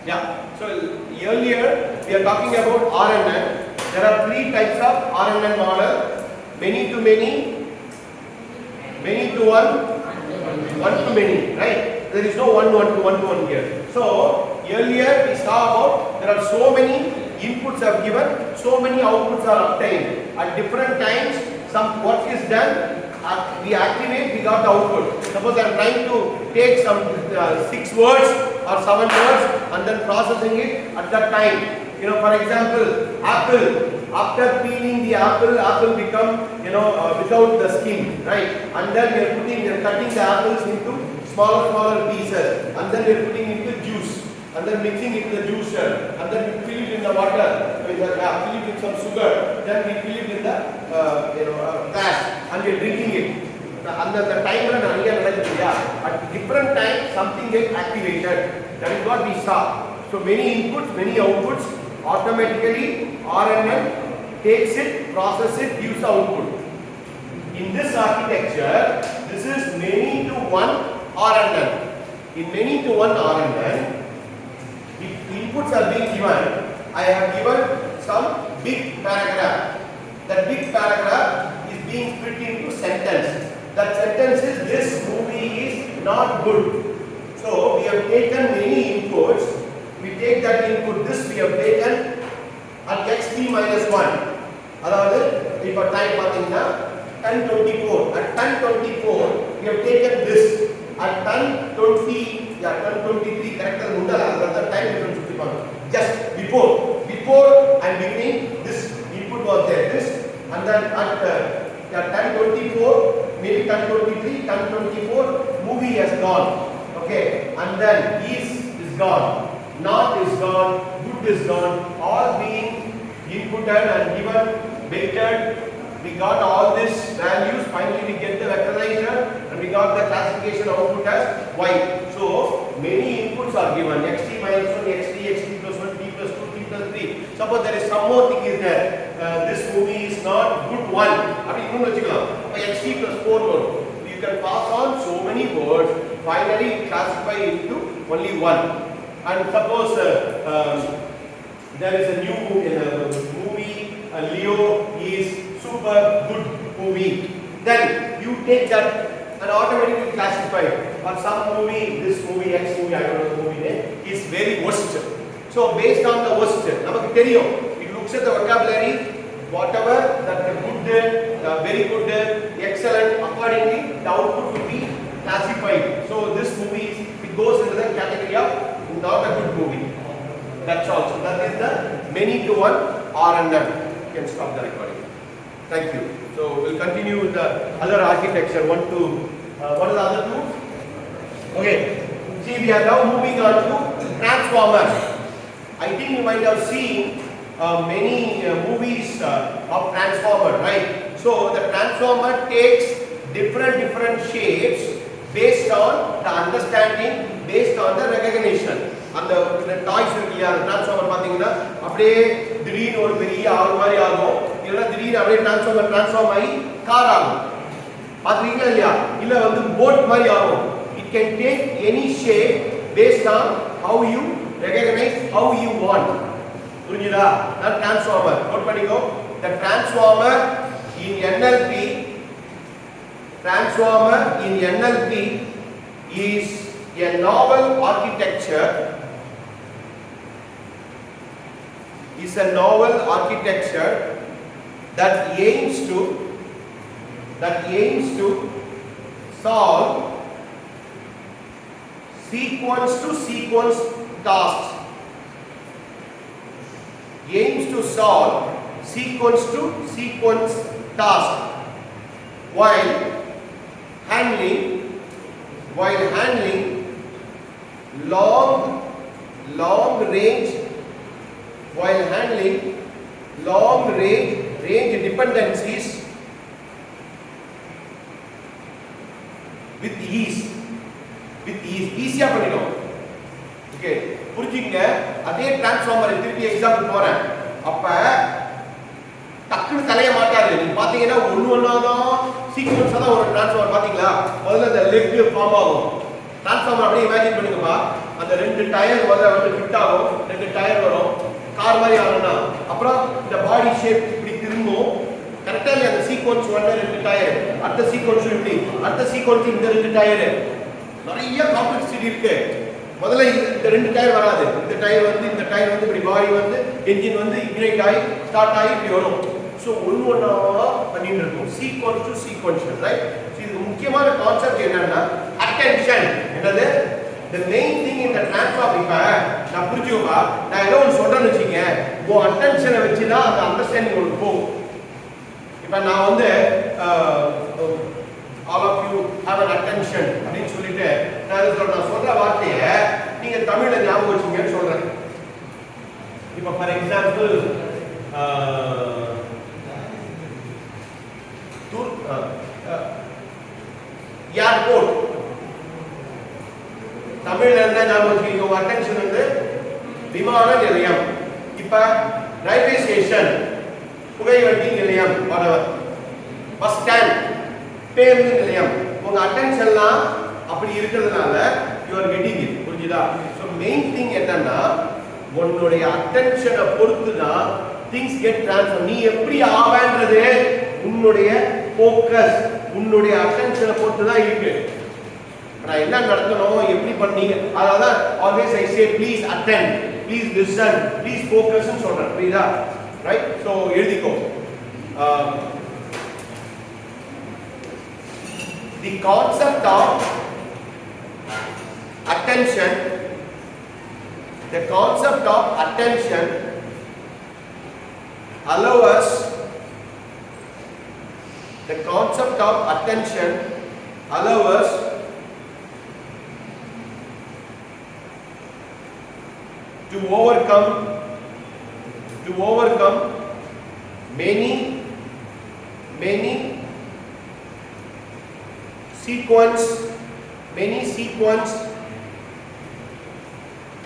Yeah. So earlier we are talking about RNN. There are three types of RNN model: many to many, many to one, one to many. Right? There is no one to one here. So earlier we saw about there are so many inputs are given, so many outputs are obtained at different times. Some work is done. We activate, we got the output. Suppose I am trying to take some 6 words or 7 words and then processing it at that time. For example, apple. After peeling the apple become, without the skin, right? And then we are cutting the apples into smaller pieces, and then we are putting into juice, and then mixing it with the juicer, and then we fill it in the water, fill it with some sugar, then we fill it in the glass, and we are drinking it. And the time at different times something gets activated. That is what we saw. So many inputs, many outputs. Automatically RNN takes it, processes it, gives the output. In this architecture, this is many to one RNN. In many to one RNN, if inputs are being given, I have given some big paragraph. That big paragraph is being split into sentence. That sentence is, this movie is not good. So we have taken many inputs. We take that input, this we have taken at xt minus 1. That is, if a time pathina 10:24. At 10:24, we have taken this. At 10:20, 10:23, correct? That time we can just before I am beginning, this input was there, this, and then at 10:24, maybe 10:23, 10:24, movie has gone. Okay, and then is gone. Not is gone, good is gone, all being inputted and given, weighted. We got all these values, finally we get the vectorizer and we got the classification output as y. So many inputs are given, xt minus 1, xt plus 1, t plus 2, t plus 3. Suppose there is some more thing is there, this movie is not good 1. Xt plus 4 you can pass on so many words, finally classify into only 1. And suppose there is a new movie, Leo is super good movie. Then you take that and automatically classify. Or some movie, this movie, X movie, I don't know the movie name, is very worst. So based on the worst, it looks at the vocabulary, whatever that the good, very good, excellent, accordingly the output will be classified. So this movie it goes into the category of not a good movie. That's all. So that is the many to one RNN. You can stop the recording. Thank you. So we'll continue with the other architecture. What are the other two? Okay. See, we are now moving on to transformer. I think you might have seen many movies of transformer, right? So the transformer takes different shapes based on the understanding, based on the recognition. And the toys transformer பாத்தீங்கன்னா அப்படியே திடீர்னு ஒரு பெரிய ஆறு மாதிரி ஆகும், இல்ல திடீர்னு அப்படியே transform ஆகி கார் ஆகும். பாத்தீங்களா இல்லையா? இல்ல வந்து போட் மாதிரி ஆகும். It can take any shape based on how you recognize, how you want. புரியுதா? that transformer. நோட் பண்ணிக்கோ. The transformer in NLP is a novel architecture. That aims to solve sequence to sequence tasks. While handling long range dependencies with ease. ஈஸியா பண்ணிடும். Okay, புரிஞ்சுங்க. அதே transformer திருப்பி example போறேன். அப்ப டக்குனு தலைய மாட்டாரு. நீங்க பாத்தீங்கன்னா ஒண்ணா தான் சீக்வென்ஸா தான் ஒரு டிரான்ஸ்ஃபார்மர் பாத்தீங்களா? முதல்ல அந்த லெக் ஃபார்ம் ஆகும். டிரான்ஸ்ஃபார்மர் அப்படியே இமேஜின் பண்ணுங்கப்பா. அந்த ரெண்டு டயர் வந்து ஃபிட் ஆகும், ரெண்டு டயர் வரும், கார் மாதிரி ஆகணும்னா அப்புறம் இந்த பாடி ஷேப் இப்படி திரும்பும். கரெக்டா இல்லையா? அந்த சீக்வன்ஸ் ஒன்று ரெண்டு டயர், அடுத்த சீக்வன்ஸ் இப்படி, அடுத்த சீக்வன்ஸ் இந்த ரெண்டு டயர். நிறைய காம்ப்ளெக்சிட்டி இருக்கு. முதல்ல இந்த ரெண்டு டயர் வராது. இந்த டயர் வந்து இப்படி பாடி வந்து என்ஜின் வந்து இக்னைட் ஆகி ஸ்டார்ட் ஆகி இப்படி வரும். ஸோ ஒவ்வொன்றா பண்ணிட்டு இருக்கும், சீக்வன்ஸ் டு சீக்வன்ஷியல், ரைட்? இது முக்கியமான கான்செப்ட் என்னன்னா அட்டென்ஷன். என்னது? the main thing in the transform. இப்ப நான் புரிஞ்சுக்கோப்பா, நான் ஏதோ ஒன்று சொல்றேன்னு வச்சுங்க, உன் அட்டென்ஷனை வச்சு தான் அந்த அண்டர்ஸ்டாண்டிங் உங்களுக்கு போகும். இப்ப நான் வந்து all of you have an attention அப்படின்னு சொல்லிட்டு நான் சொல்ற வார்த்தையை நீங்க தமிழ்ல ஞாபகம் வச்சுங்கன்னு சொல்றேன். இப்ப ஃபார் எக்ஸாம்பிள் ஏர்போர்ட் தமிழ்ல என்ன ஞாபகம் வச்சுக்கீங்க? உங்க அட்டென்ஷன் வந்து விமான நிலையம். இப்ப ரயில்வே ஸ்டேஷன், புகைவண்டி நிலையம், பஸ் ஸ்டாண்ட், பேருந்து நிலையம். உங்க அட்டென்ஷன்லாம் அப்படி இருக்கிறதுனால யூ ஆர் கெட்டிங் இட். புரிஞ்சுதா? ஸோ மெயின் திங் என்னன்னா உன்னுடைய அட்டென்ஷனை பொறுத்து தான் திங்ஸ் கெட் ட்ரான்ஸ்ஃபர். நீ எப்படி ஆவேன்றது உன்னுடைய ஃபோக்கஸ், உன்னுடைய அட்டென்ஷனை பொறுத்து தான் இருக்கு. நான் என்ன நடத்தணும், எப்படி பண்ணீங்க, அதான் always I say please attend, please listen, please ஃபோக்கஸ்ன்னு சொல்றேன். புரியுதா? ரைட்? ஸோ எழுதிக்கோ. The concept of attention, the concept of attention allow us, the concept of attention allow us to overcome many sequence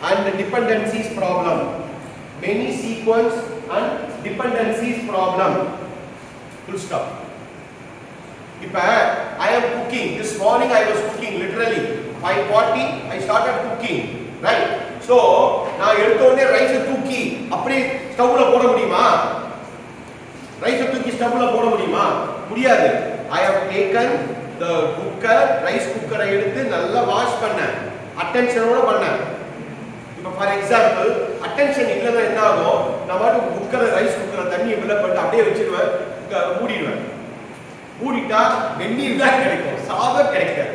and dependencies problem. Many sequence and dependencies problem. Full stop. Ipa I am cooking. This morning I was cooking, literally 5:40 I started cooking, right? So நான் எடுத்த உடனே rice தூக்கி அப்படியே ஸ்டவ்ல போட முடியுமா? Rice தூக்கி ஸ்டவ்ல போட முடியுமா? முடியாது. I have taken the cooker, rice cooker எடுத்து நல்லா வாஷ் பண்ணேன், அட்டென்ஷனோட பண்ணேன். இப்போ ஃபார் எக்ஸாம்பிள் அட்டென்ஷன் இல்லைன்னா என்ன ஆகும்? நான் பாட்டு குக்கரை, ரைஸ் குக்கரை தண்ணியை ஃபில் பண்ணிட்டு அப்படியே வச்சிருவேன், மூடிடுவேன். மூடிட்டா வெந்நீர் தான் கிடைக்கும், சாதம் கிடைக்காது.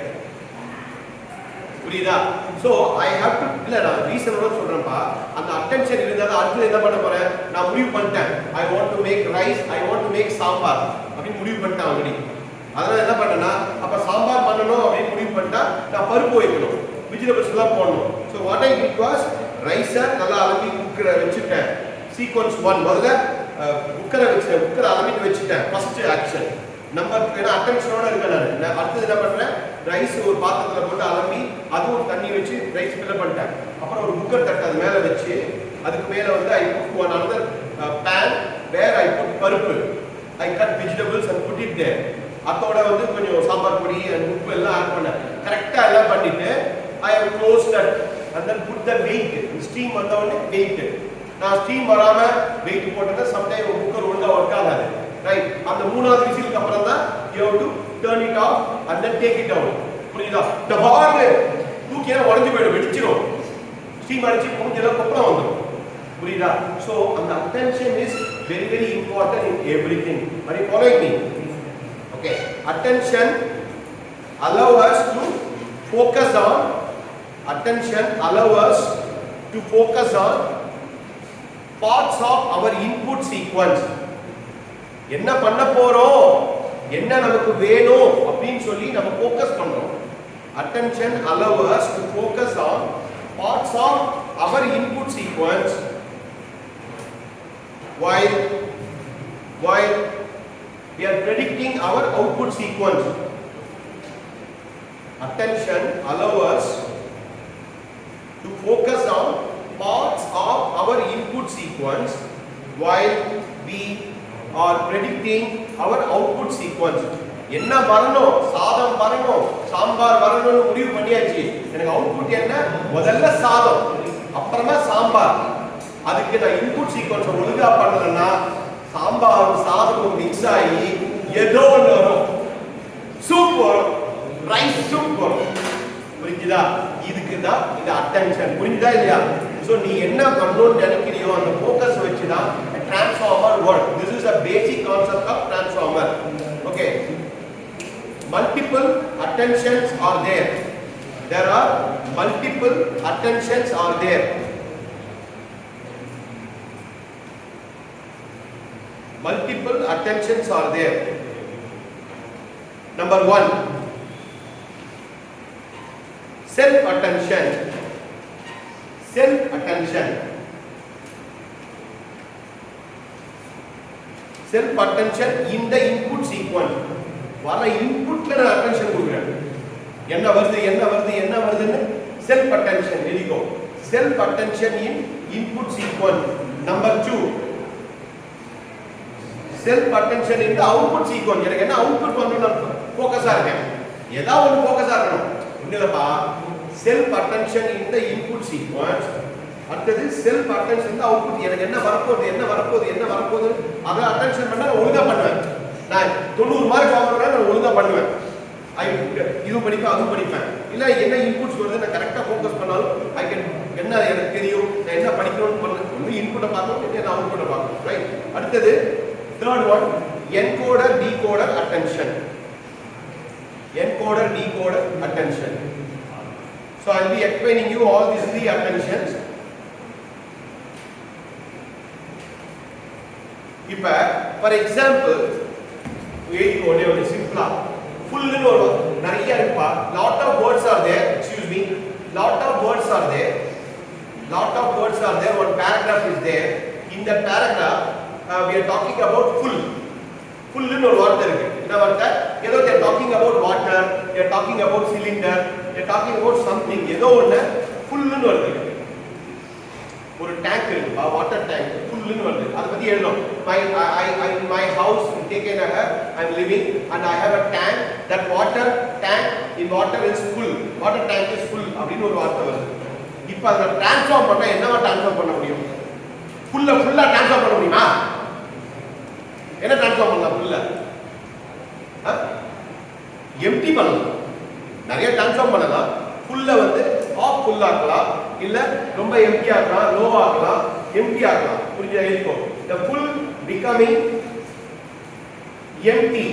புரியுதா? ஸோ ஐ ஹேவ் டு, இல்லை நான் ரீசனோட சொல்கிறேன்ப்பா. அந்த அட்டென்ஷன் இருந்தால் அடுத்தது என்ன பண்ண போகிறேன், நான் முடிவு பண்ணிட்டேன். I want to make rice, I want to make sambar அப்படின்னு முடிவு பண்ணிட்டேன் ஆல்ரெடி. அதனால் என்ன பண்ணேன்னா, அப்போ சாம்பார் பண்ணணும் அப்படின்னு முடிவு பண்ணிட்டா நான் பருப்பு வைக்கணும், வெஜிடபிள்ஸ் எல்லாம் போடணும். So what I did was, ரைஸை நல்லா அலம்பி குக்கரை வச்சுட்டேன். சீக்வன்ஸ் 1 முதல்ல குக்கரை வச்சுட்டேன், குக்கரை அலம்பிட்டு வச்சுட்டேன். ஃபர்ஸ்ட் ஆக்ஷன் நம்பர், ஏன்னா அட்டென்ஷனோட இருக்கேன் நான். அடுத்தது என்ன பண்ணுறேன், ரைஸ் ஒரு பாத்திரத்தில் போட்டு அலம்பி அதுவும் தண்ணி வச்சு ரைஸ் ஃபில் பண்ணிட்டேன். அப்புறம் ஒரு குக்கர் தட்டு அது மேலே வச்சு அதுக்கு மேலே வந்து I put one another pan where I put பருப்பு, I cut vegetables and put it there. அதோட வந்து கொஞ்சம் சாம்பார் பொடி and உப்பு எல்லாம் ஆட் பண்ணேன். கரெக்டாக எல்லாம் பண்ணிட்டு I have closed that and then put the weight. Steam வந்த உடனே வெயிட். நான் ஸ்டீம் வராமல் வெயிட் போட்டேன்னா சம்டைம் குக்கர் ஒழுங்காக ஒர்க் ஆகாது, ரைட்? அந்த மூணாவது விசிலுக்கு அப்புறம் தான் you have to turn it off and then take it out. புரியுதா? இந்த ஹார்டு தூக்கினா உடஞ்சி போயிடும், வெடிச்சிடும். ஸ்டீம் அடிச்சு மூஞ்செல்லாம் கொப்பளம் வந்துடும். புரியுதா? ஸோ அந்த attention is very very important in everything. Are you following me? Okay. Attention allow us to focus on, attention allow us to focus on parts of our input sequence. என்ன பண்ண போறோம், என்ன நமக்கு வேணும் அப்படின்னு சொல்லி நம்ம ஃபோக்கஸ் பண்றோம். Attention allow us to focus on parts of our input sequence while we are predicting our output sequence. Attention allow us to focus on parts of our input sequence while we are predicting our output sequence. என்ன வரணும், சாதம் வரணும், சாம்பார் வரணும்னு முடிவு பண்ணியாச்சு. எனக்கு output என்ன? முதல்ல சாதம், அப்புறமா சாம்பார். அதுக்கு நான் இன்புட் சீக்வன்ஸ் ஒழுங்கா பண்ணலன்னா சாம்பார் சாதமும் மிக்ஸ் ஆகி ஏதோ ஒன்று வரும். சூப் வரும், ரைஸ் சூப் வரும். புரிஞ்சுதா? இதுக்கு தான் இந்த அட்டென்ஷன். புரிஞ்சுதா இல்லையா? சோ நீ என்ன பண்ணணும்னு நினைக்கிறியோ அந்த ஃபோக்கஸ் வச்சு தான் transformer work. This is a basic concept of transformer. Okay. Multiple attentions are there. There are multiple attentions are there. Multiple attentions are there. Number 1, self attention. Self attention. Self attention in the input sequence. வர இன்புட்ல நான் attention கொடுக்கிறேன். என்ன வருது என்ன வருது என்ன வருதுன்னு self attention எழுதிக்கோ. Self attention in input sequence. Number 2, self attention in the output sequence. எனக்கு என்ன அவுட்புட் வரணும், நான் ஃபோக்கஸா இருக்கேன், ஏதாவது ஒன்று ஃபோக்கஸா இருக்கணும். இல்லப்பா, self attention in the input sequence. அடுத்தது self attention in the output. எனக்கு என்ன வரப்போகுது என்ன வரப்போகுது என்ன வரப்போகுது அதை அட்டென்ஷன் பண்ணா நான் ஒழுங்கா பண்ணுவேன். நான் 90 மார்க் வாங்குறேன்னா நான் ஒழுங்கா பண்ணுவேன். இது படிப்பேன் அது படிப்பேன். இல்ல என்ன இன்புட்ஸ் வருது நான் கரெக்டா ஃபோக்கஸ் பண்ணாலும் ஐ கேன் என்ன எனக்கு தெரியும் நான் என்ன படிக்கணும்னு பண்ண ஒன்று இன்புட்டை பார்க்கணும், என்ன அவுட்புட்டை பார்க்கணும். ரைட். அடுத்தது third one, encoder decoder attention. Encoder decoder attention. So I will be explaining you all these three attentions. இப்ப ஃபார் எக்ஸாம்பிள் ஒரு சிம்பிளா ஃபுல்னு ஒரு நிறைய இருக்குப்பா. Lot of words are there. Excuse me, lot of words are there. Lot of words are there. One paragraph is there. In that paragraph we are talking about full. Fullனு ஒரு வார்த்தை இருக்கு. என்ன வார்த்தை? ஏதோ they are talking about water, they are talking about cylinder, they are talking about something. ஏதோ ஒண்ணு fullனு வருது. ஒரு டேங்க் இருக்கு, வாட்டர் டேங்க் ஃபுல்லுன்னு வருது. அதை பத்தி எழுதணும். My house taken I am living and I have a tank. That water tank in water is full. Water tank is full அப்படின்னு ஒரு வார்த்தை வருது. இப்போ அதை டிரான்ஸ்ஃபார்ம் பண்ணா என்னவா டிரான்ஸ்ஃபார்ம் பண்ண முடியும்? ஃபுல்லா டிரான்ஸ்ஃபார்ம் பண்ண முடியுமா? என்ன டிரான்ஸ்ஃபார்ம் பண்ணலாம்? ஃபுல்லா எம்டி பண்ணலாம். நிறைய டிரான்ஸ்ஃபார்ம் பண்ணலாம். ஃபுல்ல வந்து ஆஃப் ஃபுல் ஆக்கலாம், இல்ல ரொம்ப எம்டி ஆக்கலாம், லோ ஆக்கலாம், எம்டி ஆக்கலாம். புரியுதா? இருக்கும். The full becoming empty.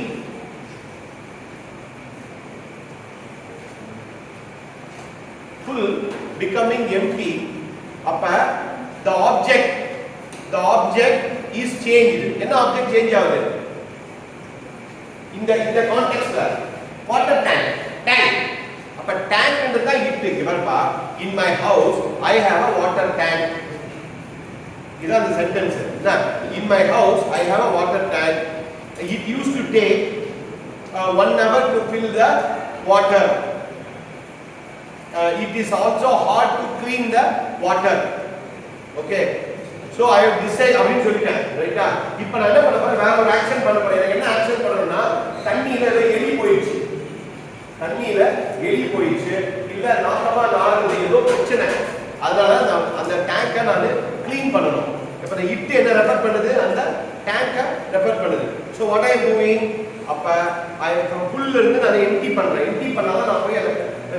Full becoming empty. அப்ப the object is changed. என்ன ஆப்ஜெக்ட் சேஞ்ச் ஆகுது? இந்த கான்டெக்ஸ்ட்ல வாட்டர் டேங்க். அப்ப டேங்க் என்றதா இட்டு இவர்பா. In my house I have a water tank. இதான் அந்த sentence. In my house I have a water tank. It used to take 1 hour to fill the water. It is also hard to clean the water. Okay. So I have decided அப்படினு சொல்லிட்டேன். ரைட்டா? இப்போ நான் என்ன பண்ண போறேன்? வேற ஒரு ஆக்ஷன் பண்ண போறேன். எனக்கு என்ன ஆக்ஷன் பண்ணனும்னா தண்ணியில எலி போயிடுச்சு. இல்ல நாசமா நாறுது, ஏதோ பிரச்சனை. அதனால அந்த டேங்கை நான் க்ளீன் பண்ணணும். இப்போ இந்த இட்டு என்ன ரெஃபர் பண்ணுது? அந்த டேங்கை ரெஃபர் பண்ணுது. So what I am doing? அப்போ ஃபுல்ல இருந்து நான் எம்டி பண்றேன். எம்டி பண்ணாதான் நான் போய் அதை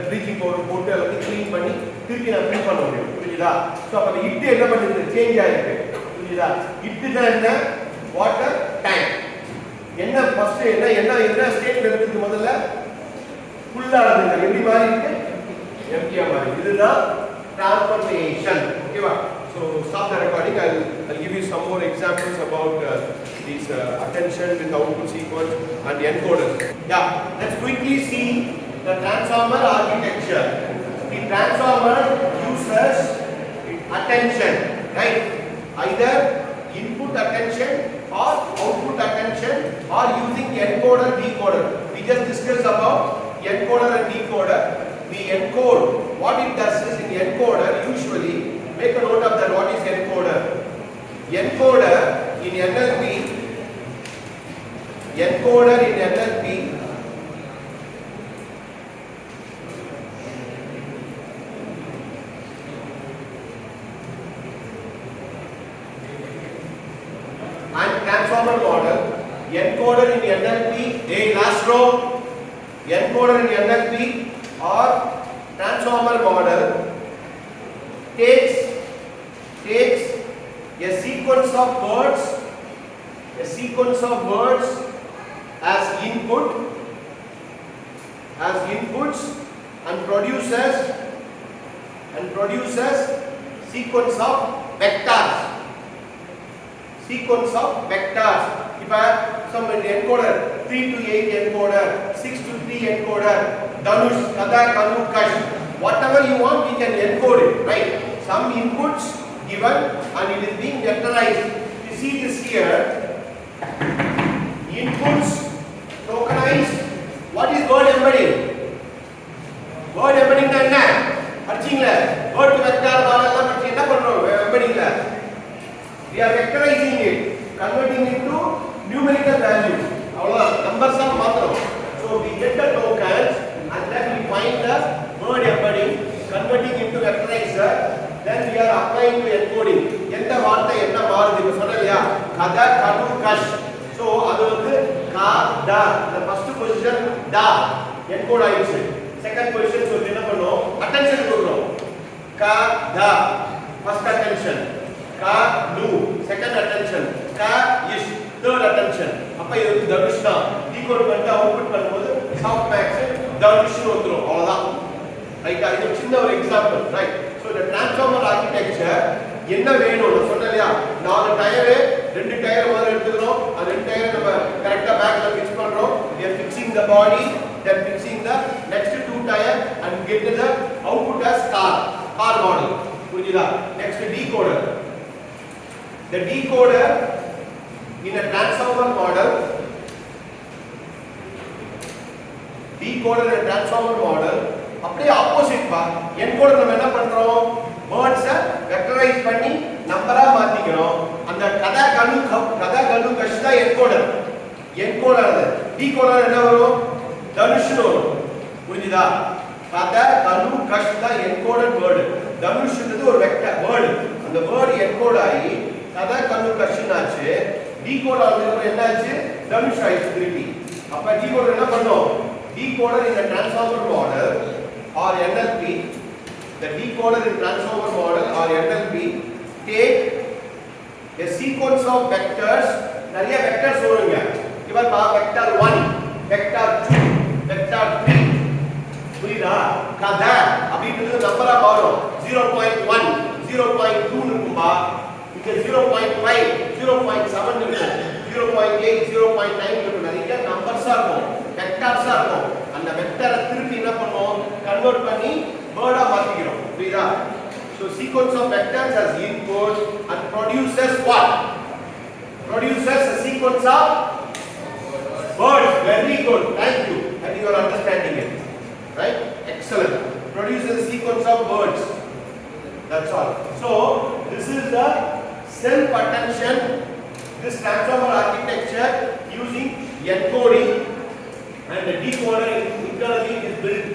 ப்ளீச்சிங் பவுடர் போட்டு எல்லாத்தையும் க்ளீன் பண்ணி திருப்பி நான் ஃபில் பண்ண முடியும். புரியுதா? ஸோ அப்போ அந்த இட்டு என்ன பண்ணுது? சேஞ்ச் ஆகிருக்கு. புரியுதா? இட்டு தான் என்ன? Water tank. என்ன ஃபர்ஸ்ட் என்ன ஸ்டேட்ல இருக்குது? முதல்ல ஃபுல்லா இருந்தது, எப்படி மாறி இருக்கு? எம்டியா மாறி. இதுதான் டிரான்ஸ்ஃபர்மேஷன். ஓகேவா? So stop the recording. I'll give you some more examples about this attention with output sequence and encoders. Yeah, let's quickly see the transformer architecture. The transformer uses attention, right? Either input attention or output attention or using encoder decoder. We just discussed about encoder and decoder. We encode. What it does is in encoder, usually make a note of that. What is encoder? Encoder in NLP encoder in NLP, last row, encoder in NLP or transformer model takes a sequence of words as inputs and produces sequence of vectors. Ipa some encoder 3 to 8 encoder, 6 to 3 encoder, Dhanush, Kada, Kanu, Kash, whatever you want we can encode it, right? Some inputs given and it is being vectorized. You see this here, inputs tokenized. What is word embedding? Word embedding na enna படிச்சீங்களா? word to vector மாடல்லாம் படிச்சு என்ன பண்றோம் embeddingல? We are vectorizing it, converting it to numerical values. அவ்வளவுதான், numbers ah மாத்துறோம். So we get the tokens and then we find the word embedding, converting into vectorizer, then we are applying to encoding. எந்த வார்த்தை என்ன மாறுது இப்ப சொன்னலையா? கத, கடு, கஷ். So அது வந்து கா, ட. the first position da encode ஆயிடுச்சு. second position so என்ன பண்ணோம்? attention கொடுக்கிறோம். கா, த first attention, கா, டு second attention, கா, இஷ் third attention. அப்ப இது வந்து தனுஷ் தான். டீகோட் பண்ணிட்டு அவுட்புட் பண்ணும்போது சாஃப்ட் மேக்ஸ் தனுஷ் வந்துரும். அவ்வளவுதான். ரைட்டா? இது சின்ன ஒரு எக்ஸாம்பிள், ரைட்? சோ இந்த டிரான்ஸ்ஃபார்மர் ஆர்க்கிடெக்சர் என்ன வேணும்னு சொன்னலையா? 4 டயர், 2 டயர் முதல்ல எடுத்துக்கிறோம். அந்த 2 டயர் நம்ம கரெக்ட்டா பேக்ல ஃபிக்ஸ் பண்றோம். we are fixing the body, then fixing the next 2 tire and get the output as car model. புரியுதா? next decoder. The decoder in a transformer model, அப்படியே ஆப்போசிட் பா. என்கோடர் நம்ம என்ன பண்றோம்? வேர்ட்ஸை வெக்டரைஸ் பண்ணி நம்பரா மாத்திக்கிறோம். அந்த கதா கடு கஷ் தான் என்கோடர். டீகோடர் என்ன வரும்? தனுஷ் வரும். புரியுதா? கதா கடு கஷ் தான் என்கோடர் வேர்ட். தனுஷ்ன்றது ஒரு வெக்டர் வேர்ட். அந்த வேர்ட் என்கோட் ஆகி கதா கடு கஷ்னு ஆச்சு. டீகோட் ஆனதுக்கு என்ன ஆச்சு? தனுஷ் ஆயிடுச்சு திருப்பி. அப்ப டீகோடர் என்ன பண்ணும்? Decoder in a transformer model or NLP, the decoder in transformer model or NLP take a sequence of vectors. நிறைய vectors வருங்க. இவ பா vector 1, vector 2, vector 3. புரியுதா? கத அப்படிங்கிறது நம்பரா மாறும். 0.1, 0.2 இருக்கும்பா. இங்க 0.5, 0.7 இருக்கும். 0.8, 0.9 இருக்கும். நிறைய நம்பர்ஸா இருக்கும். வெக்டர்ஸா இருக்கும். அந்த வெக்டரை திருப்பி என்ன பண்ணுவோம்? கன்வர்ட் பண்ணி வேர்டா மாத்திக்கிறோம். புரியுதா? So sequence of vectors as input and produces what? Produces a sequence of words. Very good. Thank you. And you are understanding it. Right? Excellent. Produces a sequence of words. That's all. So this is the self attention, this transformer architecture using encoding. And the decoder internally is built.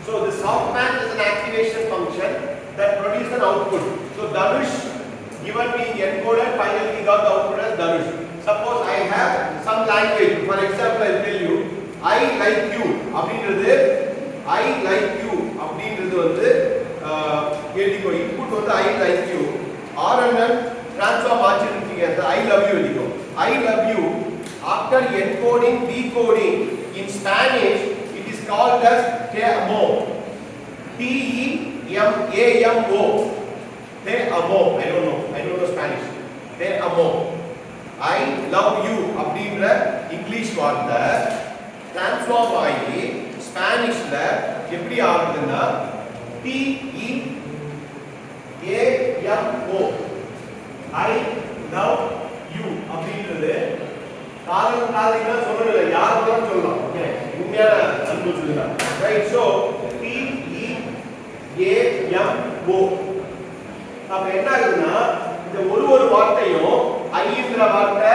So the softmax is an activation function that produces an output. So Dhanush given being encoded, finally we got the output as Dhanush. Suppose I have some language. For example, I will tell you, I like you. அப்படிங்கிறது I like you அப்படிங்கிறது வந்து எழுதிக்கோ. input வந்து I like you. RNN transform ஆச்சுருக்கீங்க. I love you எழுதிக்கோ. I love you. After encoding, decoding, in Spanish it is called as te amo. T-E-M-A-M-O. Te amo. I don't know Spanish. Te amo. I love you அப்படிங்கற English வார்த்தை transform ஆகி ஸ்பானிஷ்ல எப்படி ஆகுதுன்னா T-E-A-M-O. I love you அப்படிங்கிறது காதலினா சொல்லல, யார் வேணாலும் சொல்லலாம். ஓகே, உண்மையான அன்பு சொல்லலாம். ரைட்? So T-E-A-M-O. அப்ப என்ன ஆகுதுன்னா இந்த ஒரு வார்த்தையும் ஐங்கிற வார்த்தை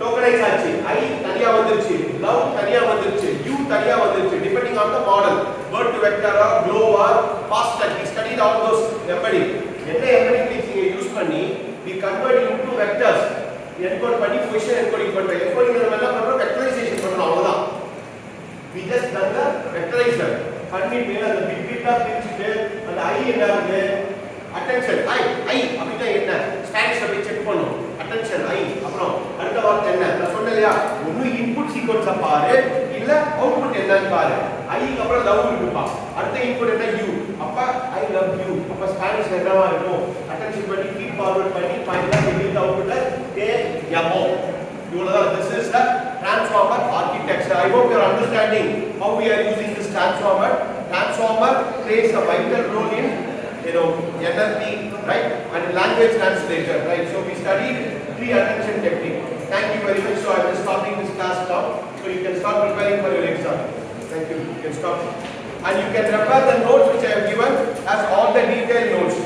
டோக்கனைஸ் ஆச்சு. ஐ தனியா வந்துருச்சு, லவ் தனியா வந்துருச்சு, யூ தனியா வந்துருச்சு. Depending on the model, word to vector or glove or fast we studied all those embedding. என்ன எம்பெடிங் டெக்னிக் யூஸ் பண்ணி we convert into vectors. Encode பண்ணி பொசிஷன் என்கோடிங் பண்றோம். என்கோடிங் நம்ம என்ன பண்றோம்? வெக்டரைசேஷன் பண்றோம், அவ்வளவுதான். we just done the vectorizer. பண்ணிட்டு அந்த பிட்டா பிரிச்சிட்டு அந்த ஐ என்ன ஆகுது? அட்டென்ஷன் ஐ அப்படினா என்ன? ஸ்டாட்டிக்ஸ் அப்படி செக் பண்ணும். அட்டென்ஷன் ஐ அப்புறம் அடுத்த வார்த்தை என்ன? நான் சொன்னேன் இல்லையா, ஒன்னு இன்புட் சீக்வென்ஸா பாரு இல்ல அவுட்புட் என்னன்னு பாரு. ஐக்கு அப்புறம் லவ் இருக்குப்பா, அடுத்த இன்புட் என்ன? யூ. அப்ப ஐ லவ் யூ. அப்ப ஸ்பானிஷ் என்னவா இருக்கும்? அட்டென்ஷன் பண்ணி ஃபீட் ஃபார்வர்ட் பண்ணி ஃபைனலா வெளியில அவுட்புட்ல தே யமோ. இவ்வளவுதான். This is the transformer architecture. I hope you are understanding how we are using this transformer. Transformer plays a vital role in NLP, right, and language translator, right. So we studied pre-attention technique. Thank you very much. So I am stopping this class now, so you can start preparing for your exam. Thank you. You can stop, and you can refer the notes which I have given as all the detailed notes.